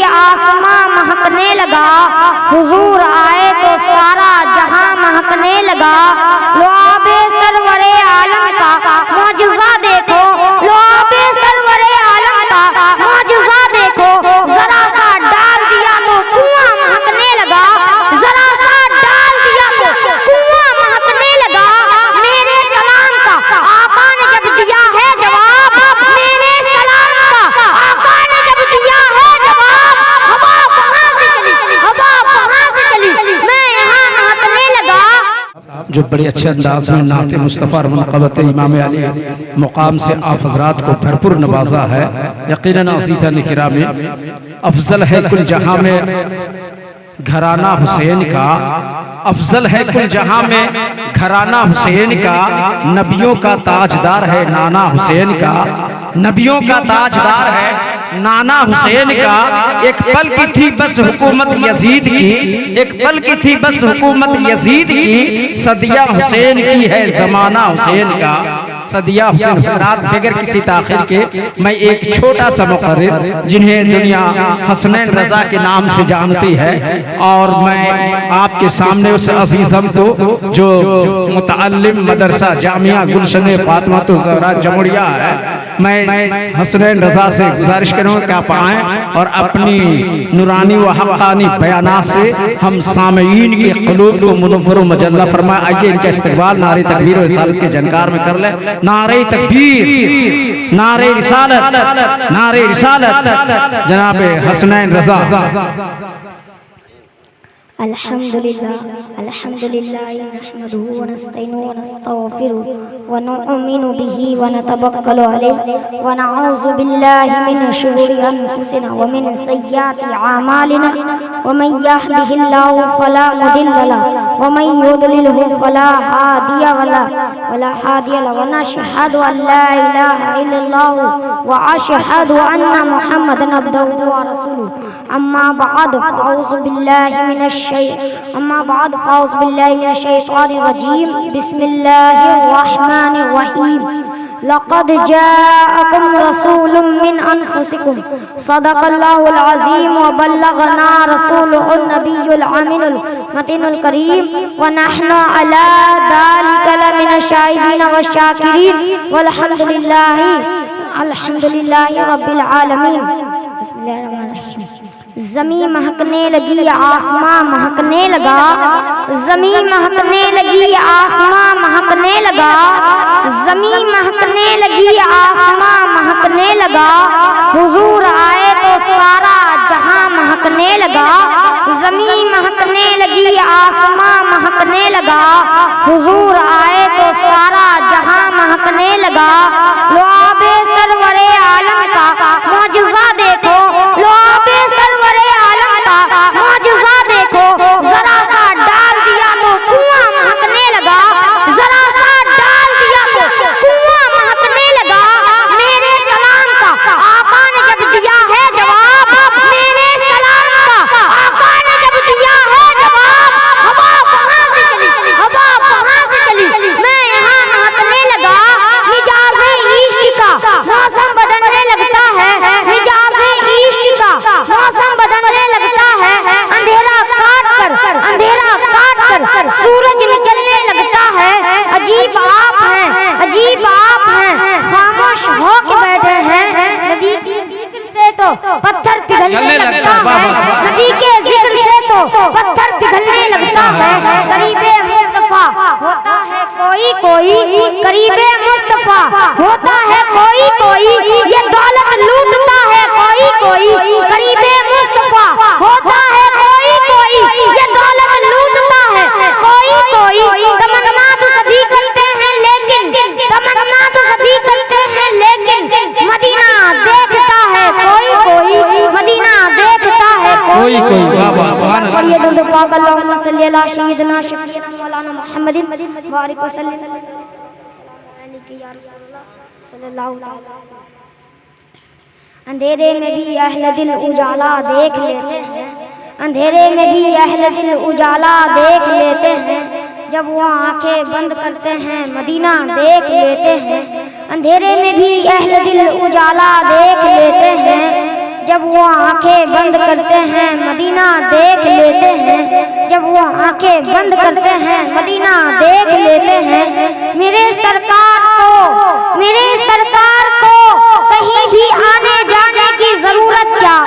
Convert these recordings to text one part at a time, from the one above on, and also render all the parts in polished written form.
آسماں مہکنے لگا، حضور آئے تو سارا جہاں مہکنے لگا۔ لعاب سرور عالم کا معجزہ دیکھو، لعاب سرور عالم کا معجزہ دیکھو، ذرا سا ڈال دیا تو کنواں مہکنے لگا، ذرا سا ڈال دیا تو کنواں مہکنے لگا۔ میرے سلام کا آقا نے جب دیا ہے جواب، میرے سلام کا آقا نے جب دیا ہے جواب، ہوا کہاں سے چلی، ہوا کہاں سے چلی، میں یہاں مہکنے لگا۔ جو بڑے اچھے انداز میں نعت مصطفیٰ اور منقبت امام علی مقام سے آپ حضرات کو بھرپور نوازا ہے۔ یقیناً عزیزان کرام، افضل ہے کل جہاں میں گھرانہ حسین کا، افضل ہے کل جہاں میں گھرانہ حسین کا، نبیوں کا تاجدار ہے نانا حسین کا، نبیوں کا تاجدار ہے نانا حسین کا۔ ایک پل کی تھی بس حکومت یزید کی، ایک پل کی تھی بس حکومت یزید کی، صدیہ حسین کی ہے زمانہ حسین کا۔ صدیہ حسین حضرات، بغیر کسی تاخیر کے میں ایک چھوٹا سا مقرر جنہیں دنیا حسنین رضا کے نام سے جانتی ہے، اور میں آپ کے سامنے اس عزیزم کو جو متعلم مدرسہ جامعہ گلشن فاطمہ الزہرا جمہوریہ ہے، میں حسنین رضا سے گزارش کروں کہ آپ آئیں اور اپنی نورانی و حقانی بیانات سے ہم سامعین کے قلوب کو منور و مجلہ فرمائیں۔ آئیے ان کا استقبال نعرہ تکبیر و رسالت کے جنکار میں کر لیں۔ نعرہ تکبیر، نعرہ رسالت، نعرہ رسالت، جناب حسنین رضا۔ الحمدللہ الحمدللہ نحمدہ ونستعینہ ونستغفرہ ونؤمن بہ ونتوکل علیہ ونعوذ باللہ من شرور انفسنا ومن سیئات اعمالنا ومن یہدہ اللہ فلا مضل لہ ومن یضللہ فلا ہادی له ونشهد ان لا اله الا الله واشهد ان محمدا عبده ورسوله اما بعد فاعوذ بالله من الشیطان الرجیم بسم اللہ الرحمن الرحیم لقد جاءكم رسول من انفسكم صدق الله العظيم وبلغنا رسوله النبي الامين المتين الكريم ونحن على ذلك لمن الشاهدين والشاكرين والحمد لله رب العالمين۔ بسم الله الرحمن الرحيم۔ زمین مہکنے لگی آسماں مہکنے لگا، زمین مہکنے لگی آسماں مہکنے لگا، زمین مہکنے لگی آسماں مہکنے لگا، حضور آئے تو سارا جہاں مہکنے لگا، زمین مہکنے لگی آسماں مہکنے لگا، حضور آئے تو سارا جہاں مہکنے لگا۔ لعاب سرور عالم کا معجزہ دیکھو، لعاب سرور عالم کا معجزہ دیکھو، ذرا سا ڈال دیا تو کنواں مہکنے لگا، ذرا سا ڈال دیا تو کنواں مہکنے لگا۔ میرے سلام کا آقا نے جب دیا ہے جواب، میرے سلام کا آقا نے جب دیا ہے جواب، ہوا کہاں سے چلی، ہوا کہاں سے چلی، میں یہاں مہکنے لگا۔ مجاز عشق کا موسم بدلنے لگتا ہے، مجاز عشق کا موسم بدلنے لگتا ہے، اندھیرا کاٹ کر سورج نکلنے لگتا ہے۔ عجیب آپ ہیں، عجیب آپ ہیں، خاموش ہو کے بیٹھے ہیں، نبی کے ذکر سے تو پتھر پگھلنے لگتا ہے، نبی کے ذکر سے تو پتھر پگھلنے لگتا ہے۔ قریب مصطفیٰ ہوتا ہے کوئی، قریب مصطفیٰ ہوتا ہے کوئی، یہ دولت لوٹتا ہے کوئی، قریب مصطفیٰ ہوتا ہے کوئی، یہ دولت لوٹتا ہے کوئی۔ تمنا تو سبھی کرتے ہیں لیکن، تمنا تو سبھی کرتے ہیں لیکن، مدینہ دیکھتا ہے کوئی، مدینہ دیکھتا ہے کوئی۔ اور یہ درود پاک اللہم صلی علی سیدنا شفیعنا مولانا محمد بارک وسلم یا رسول اللہ صلی اللہ علیہ وسلم۔ اندھیرے میں بھی اہل دل اجالا دیکھ لیتے ہیں، اندھیرے میں بھی اہل دل اجالا دیکھ لیتے ہیں، جب وہ آنکھیں بند کرتے ہیں مدینہ دیکھ لیتے ہیں۔ اندھیرے میں بھی اہل دل اجالا دیکھ لیتے ہیں، جب وہ آنکھیں بند کرتے ہیں مدینہ دیکھ لیتے ہیں، جب وہ آنکھیں بند کرتے ہیں مدینہ دیکھ لیتے ہیں۔ میرے سرکار کو کہیں بھی آنے جانے کی ضرورت کیا،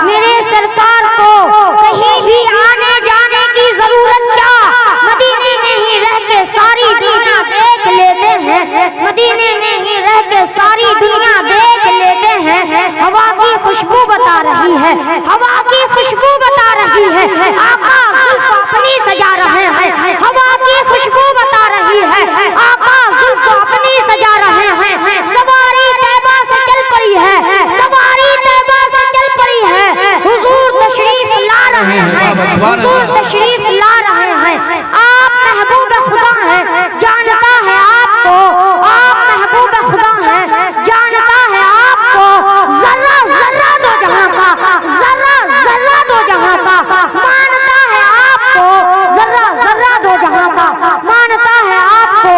میرے سرکار کو کہیں بھی آنے جانے کی ضرورت کیا، مدینے میں ہی رہ کے ساری دنیا دیکھ لیتے ہیں، مدینے میں ہی رہ کے ساری دنیا دیکھ لیتے ہیں۔ ہوا کی خوشبو بتا رہی ہے، ہوا کی خوشبو بتا رہی ہے، آقا زلف اپنی سجا رہے ہیں، ہوا کی خوشبو بتا رہی ہے، آقا زلف اپنی سجا رہے ہیں۔ سواری طیبہ سے چل پڑی ہے، سواری طیبہ سے چل پڑی ہے، حضور تشریف لا رہے ہیں، حضور تشریف لا رہے ہیں۔ آپ محبوب خدا ہیں، جانتا ہے آپ کو، آپ محبوب خدا ہیں، جانتا ہے آپ کو، ذرہ ذرہ دو جہاں کا، ذرہ ذرہ دو جہاں کا مانتا ہے آپ کو، ذرہ ذرہ دو جہاں کا مانتا ہے آپ کو۔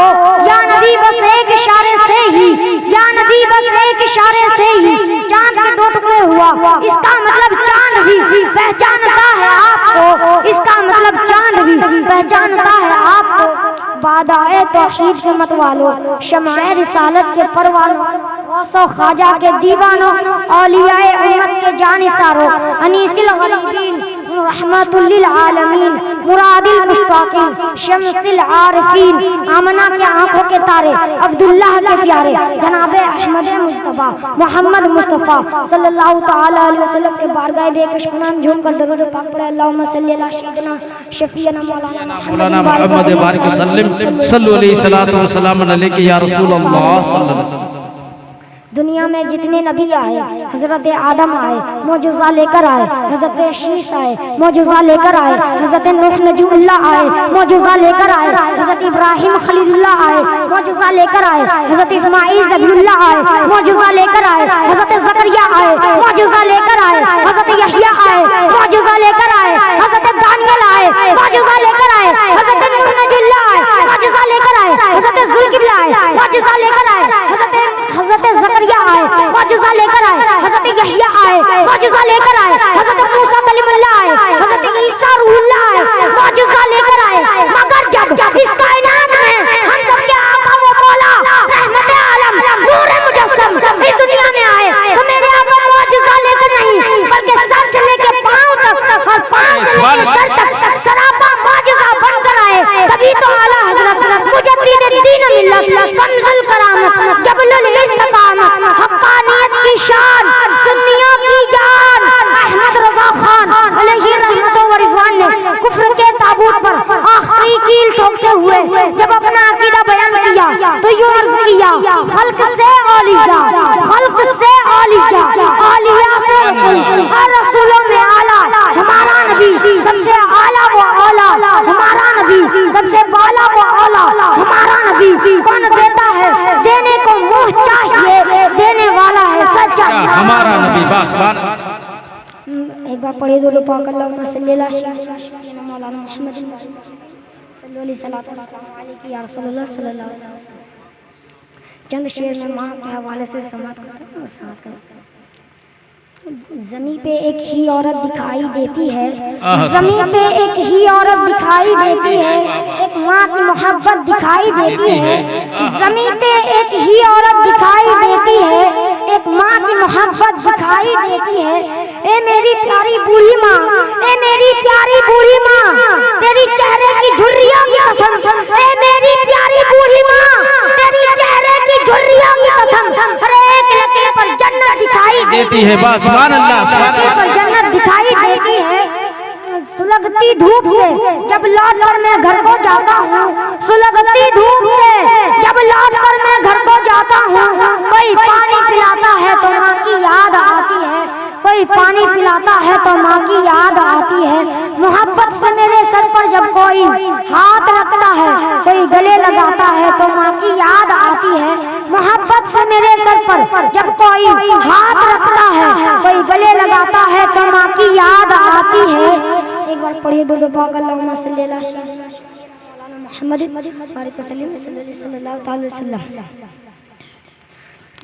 یا نبی بس ایک اشارے سے ہی، یا نبی بس ایک اشارے سے ہی چاند کے دو ٹکڑے ہوا، اس کا مطلب چاند بھی پہچانتا ہے آپ کو، اس کا مطلب چاند بھی پہچانتا ہے آپ کو۔ بادائے توحید کے مت والوں، شمع رسالت کے پروانوں، غوث و خواجہ کے دیوانوں، اولیاء امت کے جانثاروں، انیس الغریبین، رحمت للعالمین، مراد المشتاقین، شمس العارفین، آمنہ کے آنکھوں کے تارے، عبداللہ کے پیارے جناب احمد مصطفیٰ محمد مصطفیٰ صلی اللہ تعالیٰ علیہ وسلم سے بارگاہ بے کش پناہ جھوم کر درود پاک پڑھے۔ اللہم صلی علی سیدنا شفیعنا مولانا محمد بارک وسلم، صلو علیہ الصلوۃ والسلام علیک یا رسول اللہ صلی اللہ علیہ وسلم۔ دنیا میں جتنے نبی آئے، حضرت آدم آئے معجزہ لے کر آئے، حضرت شیس آئے معجزہ لے کر آئے، حضرت نوح نجم اللہ آئے معجزہ لے کر آئے، حضرت ابراہیم خلیل اللہ آئے معجزہ لے کر آئے، حضرت اسماعیل ذبیح اللہ آئے معجزہ لے کر آئے، حضرت زکریا آئے معجزہ لے کر آئے، حضرت یحییٰ آئے معجزہ لے کر آئے، حضرت دانیال آئے معجزہ لے کر آئے، حضرت نوح نجم اللہ آئے معجزہ لے کر آئے، حضرت ذوالکفل آئے معجزہ لے کر آئے، حضرت زکریا آئے معجزہ لے کر آئے، حضرت یحییٰ آئے معجزہ لے کر آئے، حضرت موسیٰ کلیم اللہ آئے، حضرت عیسیٰ روح اللہ آئے معجزہ لے کر آئے۔ مگر جب اس کائنات میں ہم سب کے آقا و مولا رحمت عالم نور مجسم اس دنیا میں آئے تو میرے آقا معجزہ لے کر نہیں بلکہ سر سے لے کے پاؤں تک اور پاؤں سے لے کے سر تک سراپا معجزہ بن کر آئے۔ تبھی تو اعلیٰ حضرت مجدد دین ملت کنز الکرامت جبل الاستقامت حقانیت کی شان سنیوں کی جان احمد رضا خان علیہ رحمت و رضوان نے کفر کے تابوت پر آخری کیل ٹھوکتے ہوئے جب اپنا عقیدہ بیان کیا تو یوں عرض کیا، خلق سے اولیاء، خلق سے اولیاء، اولیاء سے رسول، ہر رسولوں میں اعلیٰ ہمارا نبی سب سے اعلیٰ و اولیٰ، ہمارا نبی سب سے بالا و اولیٰ، ہمارا نبی کون دیتا ہے دینے کو منہ چاہیے، دینے والا ہے سچا ہمارا نبی بس بات۔ ایک بار پڑھیے درود پاک اللہم صلی اللہ علیہ مولانا محمد صلی اللہ علیہ یا رسول اللہ صلی اللہ علیہ وسلم۔ چند شعر میں ماں کے حوالے سے سماعت کرتے ہیں۔ زمین پہ ایک ہی عورت دکھائی دیتی ہے، زمین پہ ایک ہی عورت دکھائی دیتی ہے، ایک ماں کی محبت دکھائی دیتی ہے۔ زمین پہ ایک ہی عورت دکھائی دیتی ہے، ایک ماں کی محبت دکھائی دیتی ہے۔ اے میری پیاری بوڑھی ماں، اے میری پیاری بوڑھی ماں، تیری چہرے کی جھریوں کی قسم، اے میری پیاری بوڑھی ماں، تیری چہرے کی جھریوں کی قسم، ہر ایک لکڑے پر جنت دکھائی دیتی ہے بس سبحان اللہ، سبحان اللہ۔ پر جنت دکھائی دیتی ہے۔ سلگتی دھوپ سے جب لوٹ کر میں گھر کو جاتا ہوں، سلگتی دھوپ سے جب لوٹ کر میں گھر کو جاتا ہوں، کوئی پانی پلاتا ہے تو ماں کی یاد آتی ہے، کوئی پانی پلاتا ہے تو ماں کی یاد آتی ہے۔ محبت سے میرے سر پر جب کوئی ہاتھ رکھتا ہے، کوئی گلے لگاتا ہے تو ماں کی یاد آتی ہے۔ محبت سے میرے سر پر جب کوئی ہاتھ رکھتا ہے، کوئی گلے لگاتا ہے تو ماں کی یاد آتی ہے۔ ایک بار پڑھیے درود پاک اللہم صلی اللہ علیہ وسلم محمد بارک وسلم صلی اللہ تعالی وسلم۔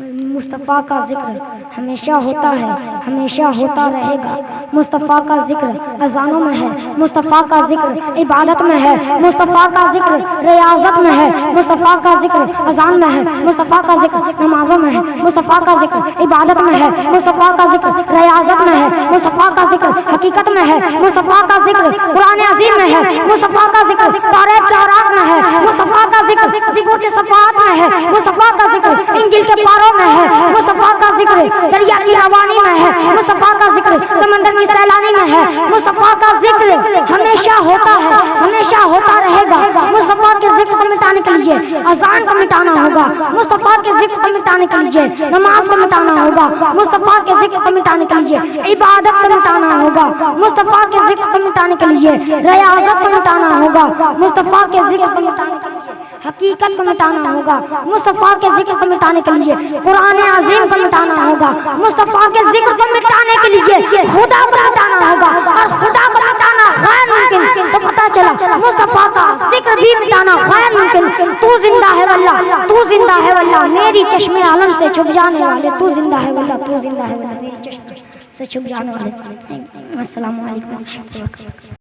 مصطفیٰ کا ذکر ہمیشہ ہوتا ہے، ہمیشہ ہوتا رہے گا۔ مصطفیٰ کا ذکر اذانوں میں ہے، مصطفیٰ کا ذکر عبادت میں ہے، مصطفیٰ کا ذکر ریاضت میں ہے، مصطفیٰ کا ذکر اذان میں ہے، مصطفیٰ کا ذکر نمازوں میں ہے، مصطفیٰ کا ذکر عبادت میں ہے، مصطفیٰ کا ذکر ریاضت میں ہے، مصطفیٰ کا ذکر حقیقت میں ہے، مصطفیٰ کا ذکر قرآن عظیم میں ہے، مصطفیٰ کا ذکر توریت کے اوراق میں ہے، مصطفیٰ کا ذکر صفات کے صفات میں ہے، مصطفیٰ کا ذکر انجیل کے پاروں میں ہے، مصطفیٰ کا ذکر دریا کی روانی میں ہے، مصطفیٰ کا ذکر سمندر کی سیلانی میں ہے، مصطفیٰ کا ذکر ہمیشہ ہوتا ہے، ہمیشہ ہوتا رہے گا۔ مصطفیٰ کے ذکر کو مٹانے کے لیے اذان کو مٹانا ہوگا، مصطفیٰ کے ذکر کو مٹانے کے لیے نماز کو مٹانا ہوگا، مصطفیٰ کے ذکر کو مٹانے کے لیے عبادت کو مٹانا ہوگا، مصطفیٰ کے ذکر کو مٹانے کے لیے ریاضت کو مٹانا ہوگا، مصطفیٰ کے ذکر کو مٹانے کے لیے حقیقت کو مٹانا ہوگا، مصطفیٰ کے ذکر کو مٹانے کے لیے قرآن عظیم کو مٹانا ہوگا، مصطفیٰ کے ذکر کو مٹانے کے لیے خدا کو مٹانا ہوگا، اور خدا کو مٹانا غیر ممکن۔ تو پتہ چلا مصطفیٰ کا ذکر بھی مٹانا غیر ممکن۔ تو زندہ ہے واللہ، تو زندہ ہے واللہ، میری چشم عالم سے چھپ جانے والے، تو زندہ ہے واللہ، تو زندہ ہے واللہ، میری چشم سے چھپ جانے والے۔ السلام علیکم ورحمۃ اللہ۔